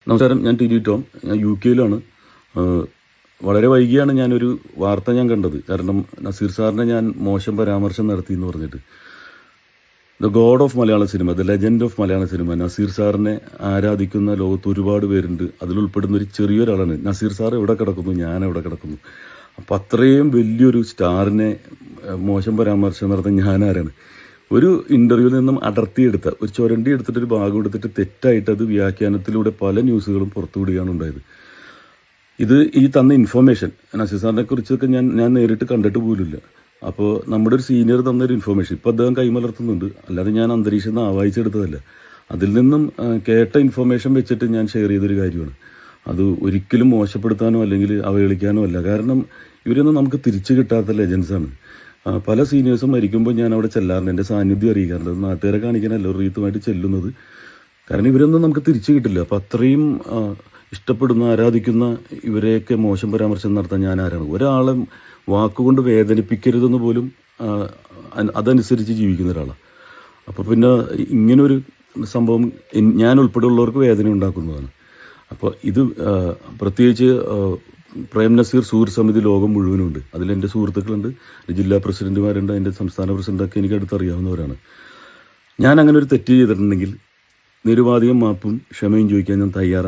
നമസ്കാരം, ഞാൻ ടിനി ടോം. ഞാൻ UK-യിലാണ്. വളരെ വൈകിയാണ് ഞാനൊരു വാർത്ത കണ്ടത്. കാരണം നസീർ സാറിനെ ഞാൻ മോശം പരാമർശം നടത്തി എന്ന് പറഞ്ഞിട്ട്. The God of Malayala cinema, the legend of Malayala cinema, Naseer സാറിനെ ആരാധിക്കുന്ന ലോകത്ത് ഒരുപാട് പേരുണ്ട്. അതിലുൾപ്പെടുന്ന ഒരു ചെറിയൊരാളാണ്. നസീർ സാർ എവിടെ കിടക്കുന്നു, ഞാൻ എവിടെ കിടക്കുന്നു. അപ്പം അത്രയും വലിയൊരു സ്റ്റാറിനെ മോശം പരാമർശം നടത്താൻ ഞാനാരാണ്? ഒരു ഇൻ്റർവ്യൂവിൽ നിന്നും അടർത്തിയെടുത്ത ഒരു ചുരണ്ടി എടുത്തിട്ട് ഒരു ഭാഗം എടുത്തിട്ട് തെറ്റായിട്ട് അത് വ്യാഖ്യാനത്തിലൂടെ പല ന്യൂസുകളും പുറത്തുവിടുകയാണ് ഉണ്ടായത്. ഇത് ഈ തന്ന ഇൻഫർമേഷൻ നസീർ സാറിനെ കുറിച്ചൊക്കെ ഞാൻ നേരിട്ട് കണ്ടിട്ട് പോലുമില്ല. അപ്പോൾ നമ്മുടെ ഒരു സീനിയർ തന്നൊരു ഇൻഫർമേഷൻ ഇപ്പോൾ അദ്ദേഹം കൈമലർത്തുന്നുണ്ട്. അല്ലാതെ ഞാൻ അന്തരീക്ഷം നിന്ന് ആവാഹിച്ചെടുത്തതല്ല. അതിൽ നിന്നും കേട്ട ഇൻഫർമേഷൻ വെച്ചിട്ട് ഞാൻ ഷെയർ ചെയ്തൊരു കാര്യമാണ്. അത് ഒരിക്കലും മോശപ്പെടുത്താനോ അല്ലെങ്കിൽ അവഹേളിക്കാനോ അല്ല. കാരണം ഇവരൊന്നും നമുക്ക് തിരിച്ചു കിട്ടാത്ത ലെജൻസാണ്. പല സീനിയേഴ്സും മരിക്കുമ്പോൾ ഞാൻ അവിടെ ചെല്ലാറുണ്ട്, എൻ്റെ സാന്നിധ്യം അറിയിക്കാറുണ്ട്. നാട്ടുകാരെ കാണിക്കാനല്ല ഒരു റീത്തുമായിട്ട് ചെല്ലുന്നത്. കാരണം ഇവരൊന്നും നമുക്ക് തിരിച്ചു കിട്ടില്ല. അപ്പം അത്രയും ഇഷ്ടപ്പെടുന്ന ആരാധിക്കുന്ന ഇവരെയൊക്കെ മോശം പരാമർശം നടത്താൻ ഞാൻ ആരാണ്? ഒരാളെ വാക്കുകൊണ്ട് വേദനിപ്പിക്കരുതെന്ന് പോലും അതനുസരിച്ച് ജീവിക്കുന്ന ഒരാളാണ്. അപ്പോൾ പിന്നെ ഇങ്ങനൊരു സംഭവം ഞാൻ ഉൾപ്പെടെയുള്ളവർക്ക് വേദന ഉണ്ടാക്കുന്നതാണ്. അപ്പോൾ ഇത് പ്രത്യേകിച്ച് പ്രേം നസീർ സുഹൃത്ത് സമിതി ലോകം മുഴുവനുണ്ട്. അതിലെൻ്റെ സുഹൃത്തുക്കളുണ്ട്, ജില്ലാ പ്രസിഡന്റുമാരുണ്ട്, അതിൻ്റെ സംസ്ഥാന പ്രസിഡൻ്റൊക്കെ എനിക്ക് അടുത്തറിയാവുന്നവരാണ്. ഞാൻ അങ്ങനെ ഒരു തെറ്റ് ചെയ്തിട്ടുണ്ടെങ്കിൽ നിരുപാധികം മാപ്പും ക്ഷമയും ചോദിക്കാൻ ഞാൻ തയ്യാറാണ്.